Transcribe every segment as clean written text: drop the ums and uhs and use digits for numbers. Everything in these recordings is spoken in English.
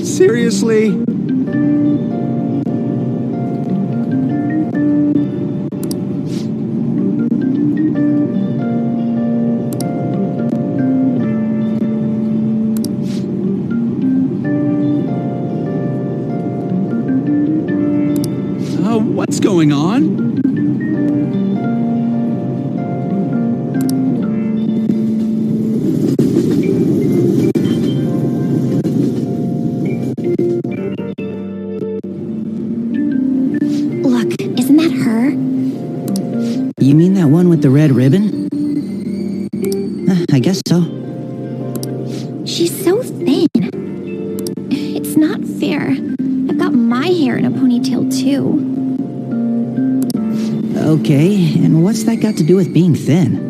Seriously? What's going on? You mean that one with the red ribbon? I guess so. She's so thin. It's not fair. I've got my hair in a ponytail too. Okay, and what's that got to do with being thin?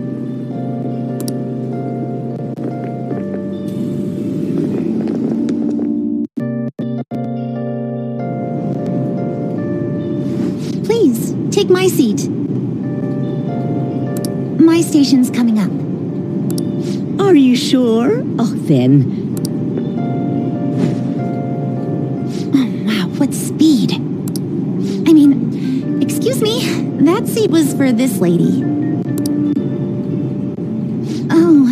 Please, take my seat. My station's coming up. Are you sure? Oh, then. Oh, wow, what speed. I mean, excuse me, that seat was for this lady. Oh.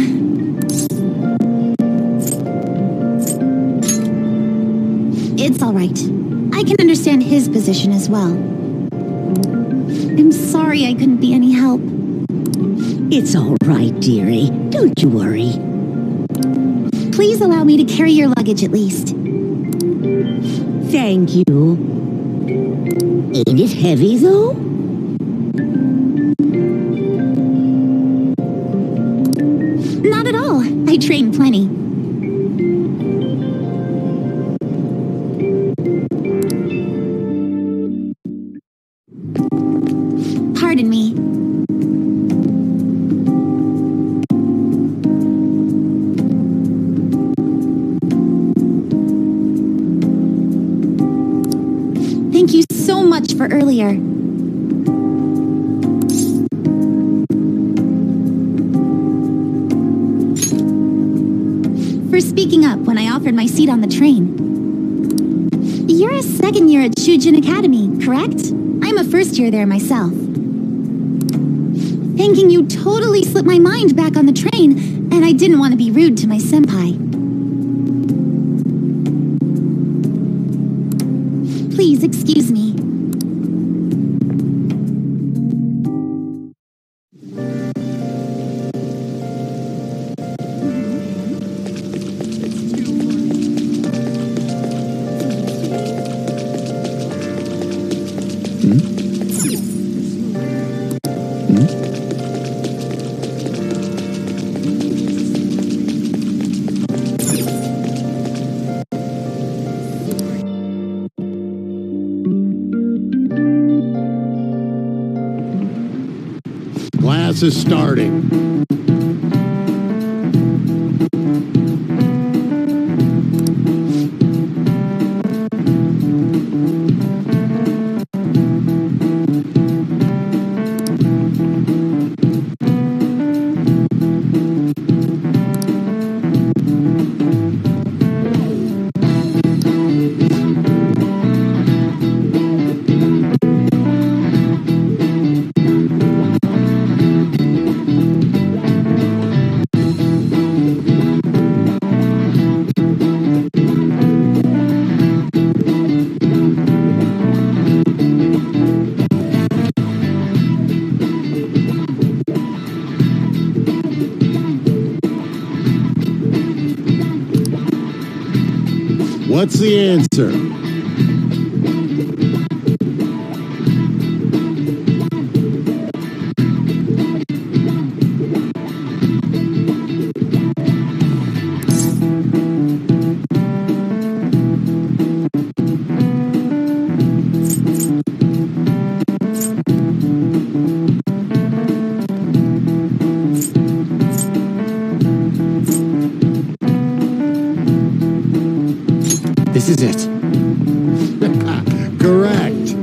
It's all right. I can understand his position as well. I'm sorry I couldn't be any help. It's all right, dearie. Don't you worry. Please allow me to carry your luggage at least. Thank you. Ain't it heavy, though? Not at all. I train plenty. Pardon me. Thank you so much for earlier. For speaking up when I offered my seat on the train. You're a second year at Shujin Academy, correct? I'm a first year there myself. Thanking you totally slipped my mind back on the train, and I didn't want to be rude to my senpai. Please excuse me. Class is starting. What's the answer? is it? Correct.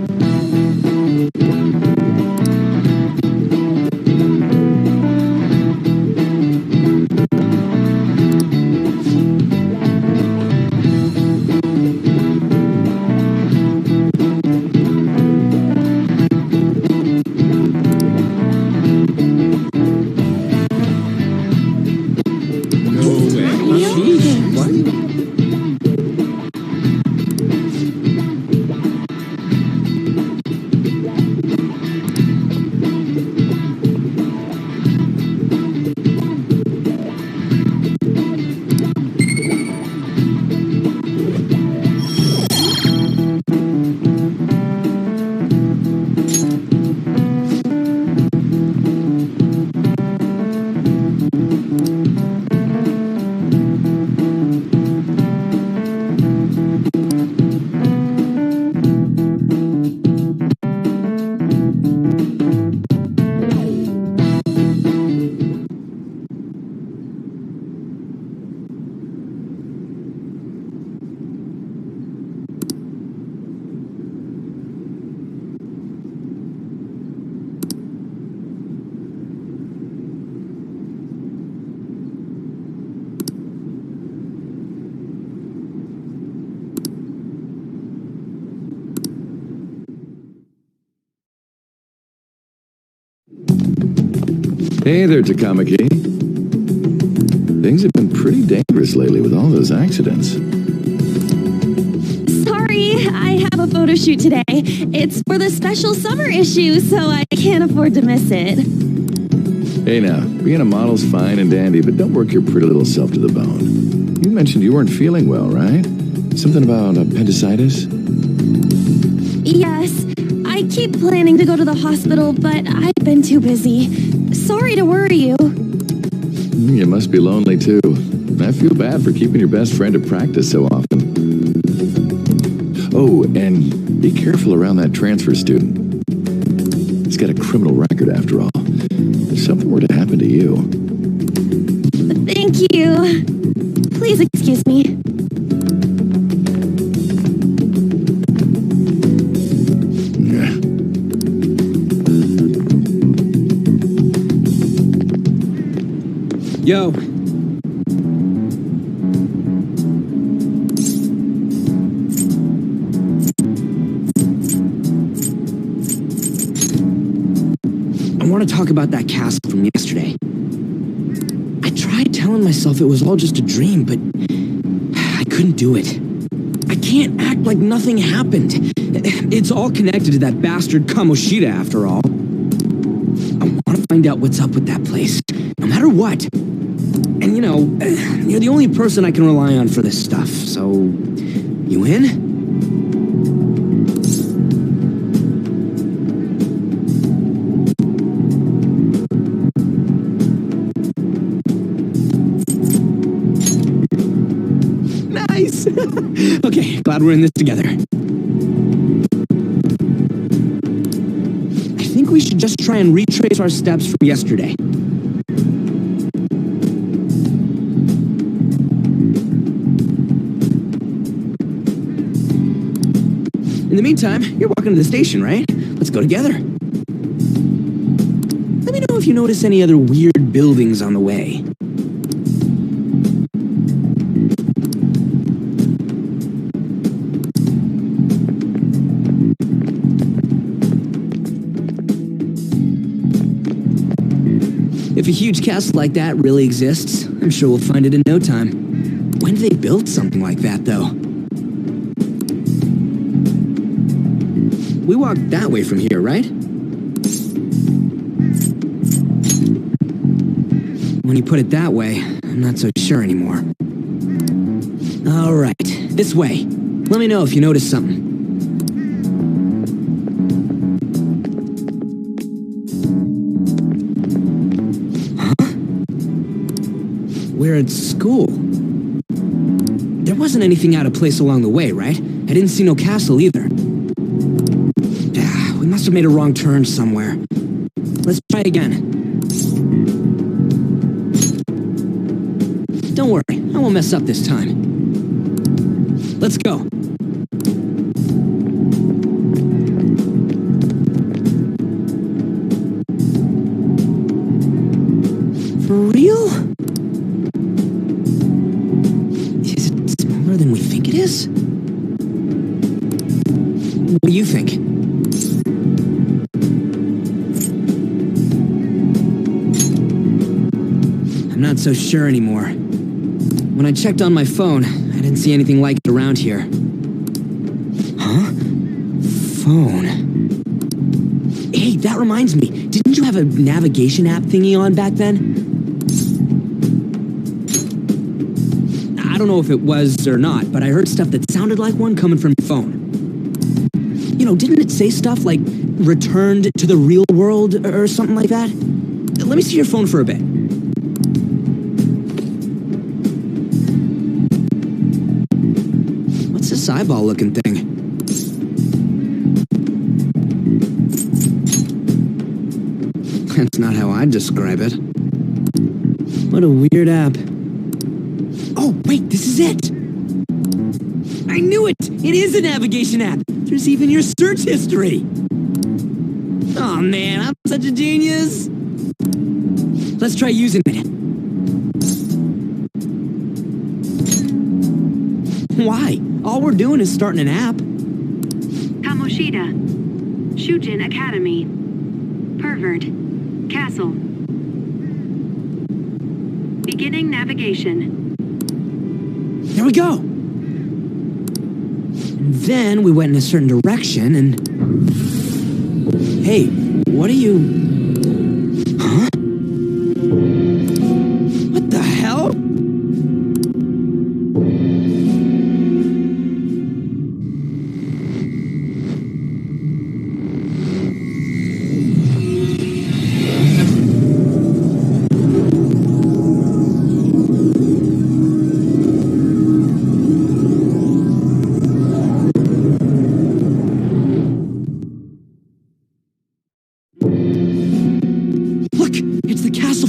Hey there, Takamaki. Things have been pretty dangerous lately with all those accidents. Sorry, I have a photo shoot today. It's for the special summer issue, so I can't afford to miss it. Hey now, being a model's fine and dandy, but don't work your pretty little self to the bone. You mentioned you weren't feeling well, right? Something about appendicitis? Yes, I keep planning to go to the hospital, but I've been too busy. Sorry to worry you. You must be lonely too. I feel bad for keeping your best friend at practice so often. Oh, and be careful around that transfer student. He's got a criminal record after all. If something were to happen to you... Thank you. Please excuse me. Yo. I want to talk about that castle from yesterday. I tried telling myself it was all just a dream, but I couldn't do it. I can't act like nothing happened. It's all connected to that bastard Kamoshida after all. I want to find out what's up with that place, no matter what. And you know, you're the only person I can rely on for this stuff, so... You in? Nice! Okay, glad we're in this together. I think we should just try and retrace our steps from yesterday. In the meantime, you're walking to the station, right? Let's go together. Let me know if you notice any other weird buildings on the way. If a huge castle like that really exists, I'm sure we'll find it in no time. When did they build something like that, though? We walked that way from here, right? When you put it that way, I'm not so sure anymore. All right, this way. Let me know if you notice something. Huh? We're at school. There wasn't anything out of place along the way, right? I didn't see no castle either. We must have made a wrong turn somewhere. Let's try again. Don't worry, I won't mess up this time. Let's go. For real? Is it smaller than we think it is? What do you think? I'm not so sure anymore. When I checked on my phone, I didn't see anything like it around here. Huh? Phone. Hey, that reminds me. Didn't you have a navigation app thingy on back then? I don't know if it was or not, but I heard stuff that sounded like one coming from your phone. You know, didn't it say stuff like returned to the real world or something like that? Let me see your phone for a bit. What's this eyeball looking thing? That's not how I'd describe it. What a weird app. Oh, wait, this is it! I knew it! It is a navigation app! There's even your search history! Oh man, I'm such a genius! Let's try using it. Why? All we're doing is starting an app. Kamoshida. Shujin Academy. Pervert. Castle. Beginning navigation. There we go! And then we went in a certain direction and... Hey, what are you... Huh? What the hell?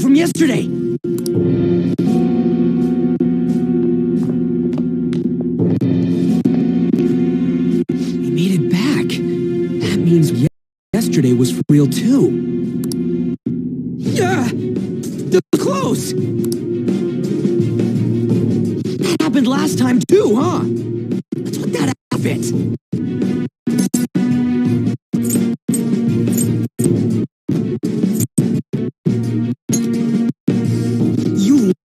From yesterday. We made it back. That means yesterday was for real too. Yeah, close. That happened last time too, huh? That's what that happened.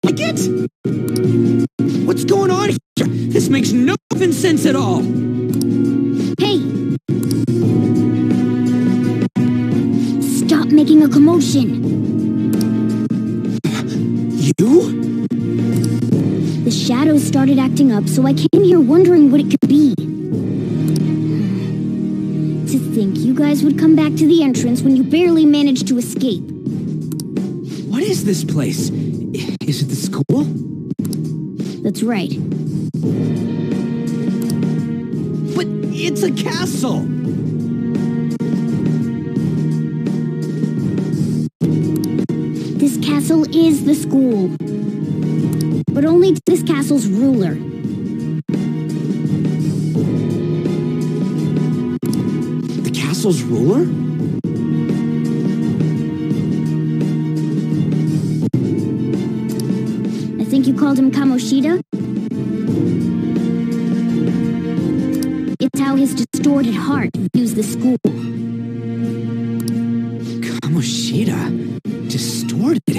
Like it? What's going on here? This makes no effing sense at all. Hey! Stop making a commotion. You? The shadows started acting up, so I came here wondering what it could be. To think you guys would come back to the entrance when you barely managed to escape. What is this place? Is it the school? That's right. But it's a castle! This castle is the school. But only to this castle's ruler. The castle's ruler? I think you called him Kamoshida? It's how his distorted heart views the school. Kamoshida? Distorted?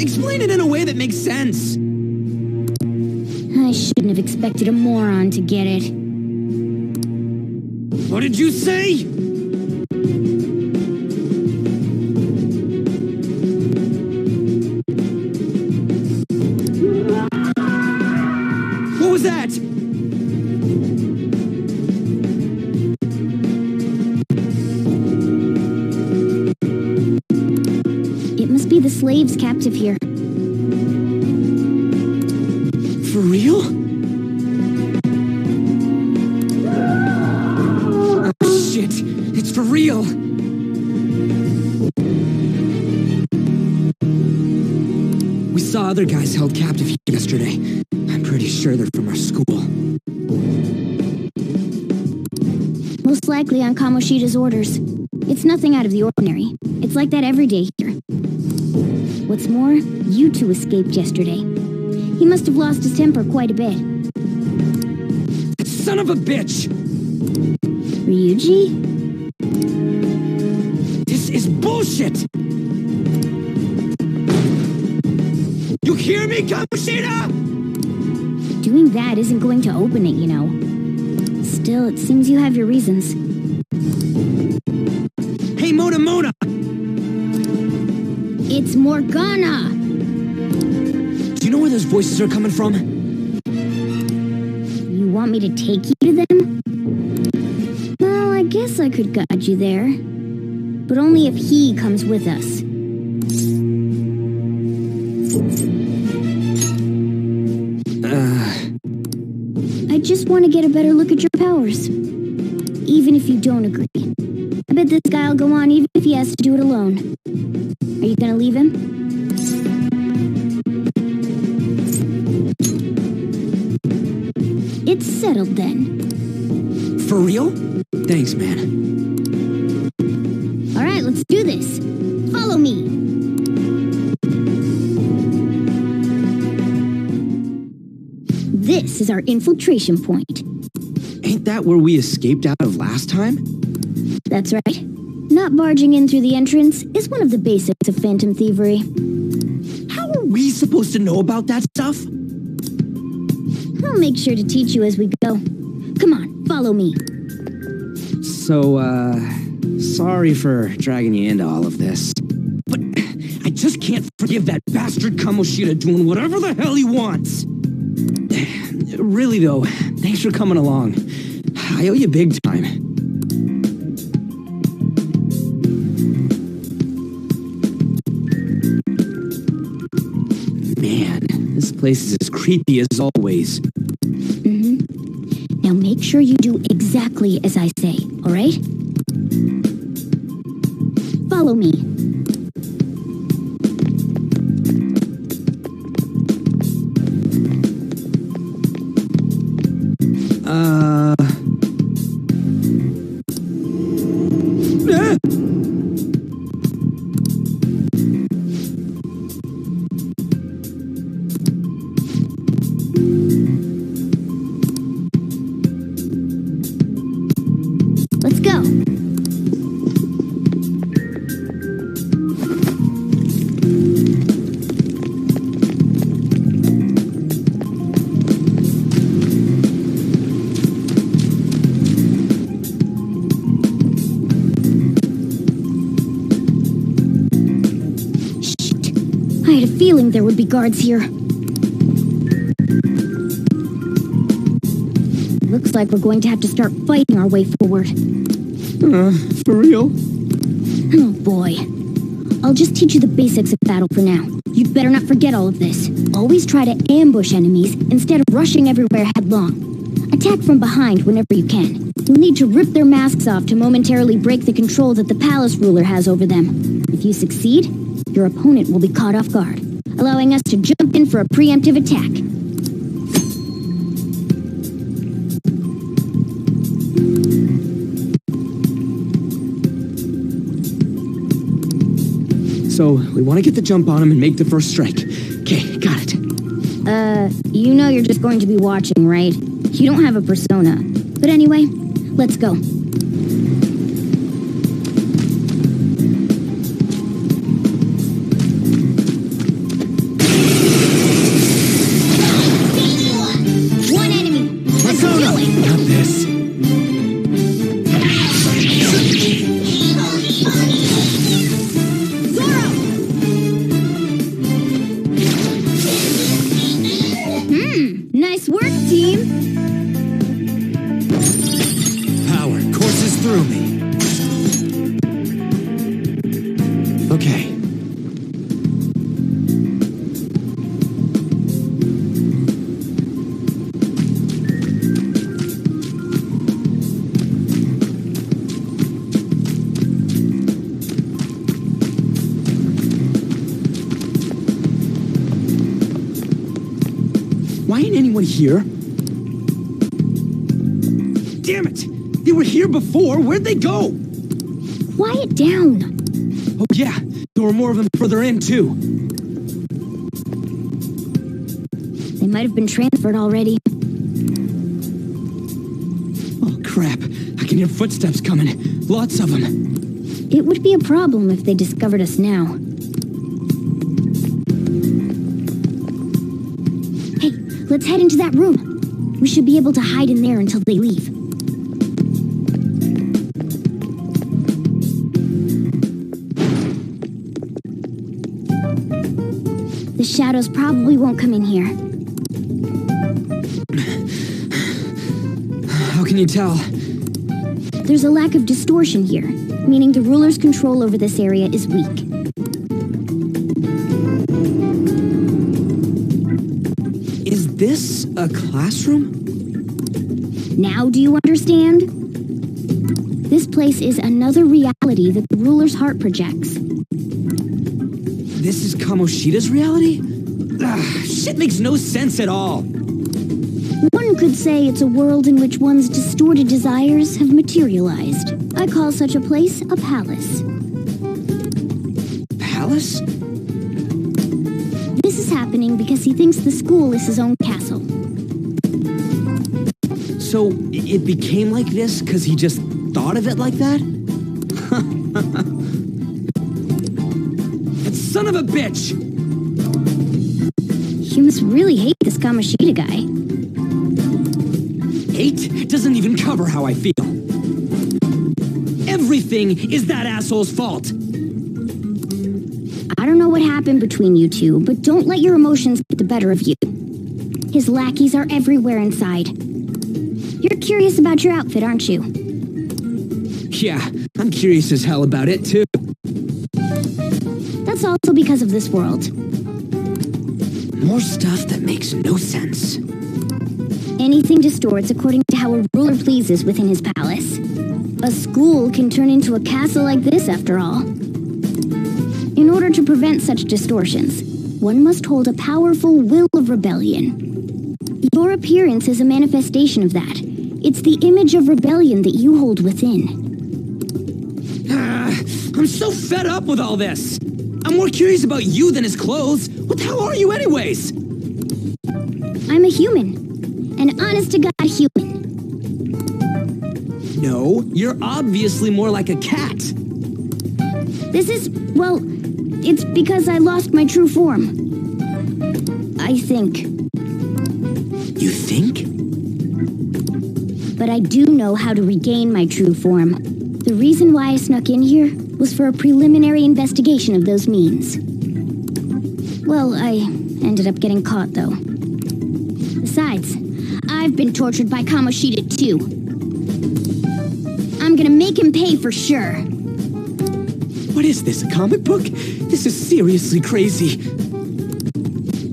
Explain it in a way that makes sense. I shouldn't have expected a moron to get it. What did you say? What was that? It must be the slaves captive here. For real? Oh shit, it's for real. We saw other guys held captive here yesterday. I'm pretty sure they're from our school. Most likely on Kamoshida's orders. It's nothing out of the ordinary. It's like that every day here. What's more, you two escaped yesterday. He must have lost his temper quite a bit. Son of a bitch! Ryuji? This is bullshit! You hear me, Kamoshida? Doing that isn't going to open it, you know. Still, it seems you have your reasons. Hey, Mona! It's Morgana! Do you know where those voices are coming from? You want me to take you to them? Well, I guess I could guide you there. But only if he comes with us. I just want to get a better look at your powers. Even if you don't agree. I bet this guy will go on even if he has to do it alone. Are you gonna leave him? It's settled then. For real? Thanks, man. Alright, let's do this. Follow me. This is our infiltration point. Ain't that where we escaped out of last time? That's right. Not barging in through the entrance is one of the basics of phantom thievery. How are we supposed to know about that stuff? I'll make sure to teach you as we go. Come on, follow me. So, sorry for dragging you into all of this. But I just can't forgive that bastard Kamoshida doing whatever the hell he wants. Really though, thanks for coming along. I owe you big time. Man, this place is as creepy as always. Now make sure you do exactly as I say, alright? Follow me. Let's go. I had a feeling there would be guards here. Looks like we're going to have to start fighting our way forward. For real? Oh boy. I'll just teach you the basics of battle for now. You'd better not forget all of this. Always try to ambush enemies instead of rushing everywhere headlong. Attack from behind whenever you can. You'll need to rip their masks off to momentarily break the control that the palace ruler has over them. If you succeed, your opponent will be caught off guard, allowing us to jump in for a preemptive attack. So, we want to get the jump on him and make the first strike. Okay, got it. You know you're just going to be watching, right? You don't have a persona. But anyway, let's go. One enemy! Let's do it! Got this. Nice work, team! Power courses through me. Okay. Why ain't anyone here? Damn it! They were here before. Where'd they go? Quiet down. Oh yeah, there were more of them further in too. They might have been transferred already. Oh crap, I can hear footsteps coming. Lots of them. It would be a problem if they discovered us now. Hey, let's head into that room. We should be able to hide in there until they leave. The shadows probably won't come in here. How can you tell? There's a lack of distortion here, meaning the ruler's control over this area is weak. Is this a classroom? Now do you understand? This place is another reality that the ruler's heart projects. This is Kamoshida's reality? Shit makes no sense at all. One could say it's a world in which one's distorted desires have materialized. I call such a place a palace. Palace? This is happening because he thinks the school is his own castle. So it became like this because he just thought of it like that? That son of a bitch! You must really hate this Kamoshida guy. Hate doesn't even cover how I feel. Everything is that asshole's fault. I don't know what happened between you two, but don't let your emotions get the better of you. His lackeys are everywhere inside. You're curious about your outfit, aren't you? Yeah, I'm curious as hell about it, too. That's also because of this world. More stuff that makes no sense. Anything distorts according to how a ruler pleases within his palace. A school can turn into a castle like this, after all. In order to prevent such distortions, one must hold a powerful will of rebellion. Your appearance is a manifestation of that. It's the image of rebellion that you hold within. I'm so fed up with all this. I'm more curious about you than his clothes. What the hell are you anyways? I'm a human. An honest-to-God human. No, you're obviously more like a cat. This is, well, it's because I lost my true form. I think. You think? But I do know how to regain my true form. The reason why I snuck in here was for a preliminary investigation of those means. Well, I ended up getting caught, though. Besides, I've been tortured by Kamoshida, too. I'm gonna make him pay for sure. What is this, a comic book? This is seriously crazy.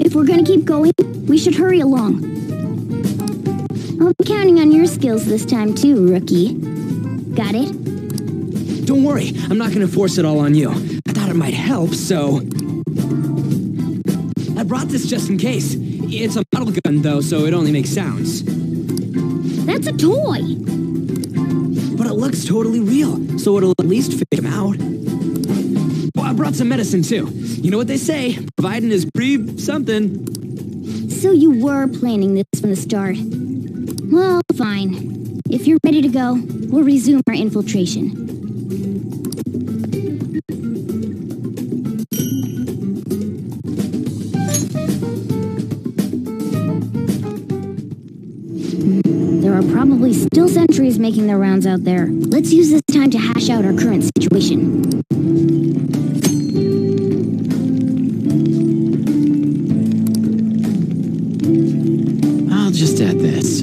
If we're gonna keep going, we should hurry along. I'll be counting on your skills this time, too, rookie. Got it? Don't worry, I'm not gonna force it all on you. I thought it might help, so... I brought this just in case. It's a model gun, though, so it only makes sounds. That's a toy! But it looks totally real, so it'll at least fake him out. Well, I brought some medicine, too. You know what they say, providing is something. So you were planning this from the start. Well, fine. If you're ready to go, we'll resume our infiltration. There are probably still sentries making their rounds out there. Let's use this time to hash out our current situation. I'll just add this.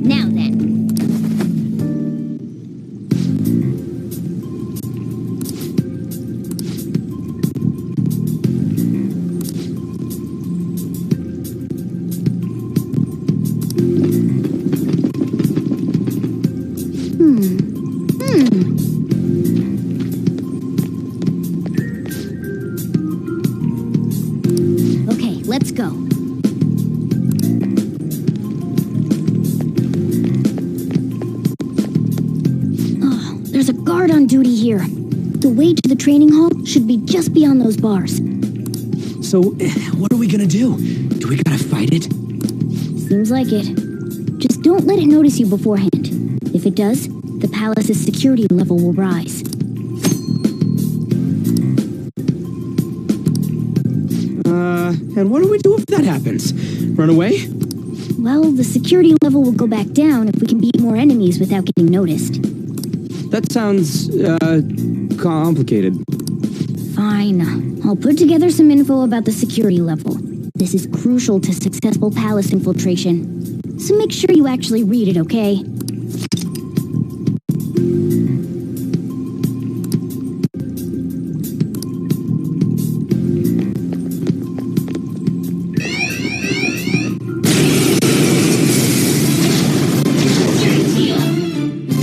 Now then. guard on duty here. The way to the training hall should be just beyond those bars. So, what are we gonna do? Do we gotta fight it? Seems like it. Just don't let it notice you beforehand. If it does, the palace's security level will rise. And what do we do if that happens? Run away? Well, the security level will go back down if we can beat more enemies without getting noticed. That sounds, complicated. Fine. I'll put together some info about the security level. This is crucial to successful palace infiltration. So make sure you actually read it, okay?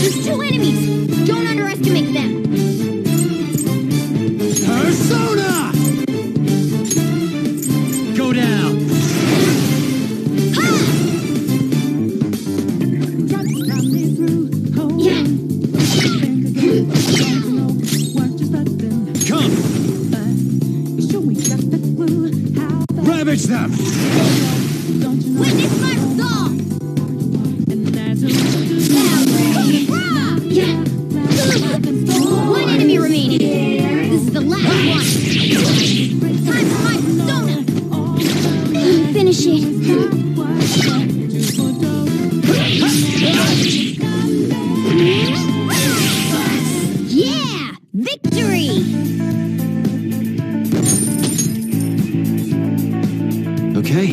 There's two enemies! Don't underestimate them! Persona! Go down! Yeah! Come! Ravage them! Witness my resolve! One enemy remaining. This is the last one. Time for my persona. Finish it. Yeah! Victory! Okay.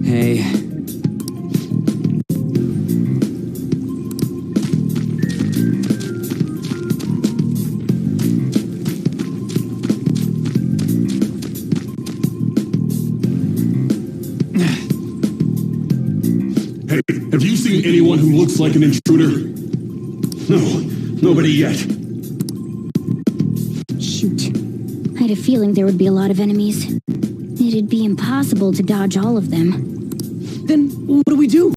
Hey. Hey, have you seen anyone who looks like an intruder? No, nobody yet. Shoot. I had a feeling there would be a lot of enemies. It'd be impossible to dodge all of them. Then what do we do?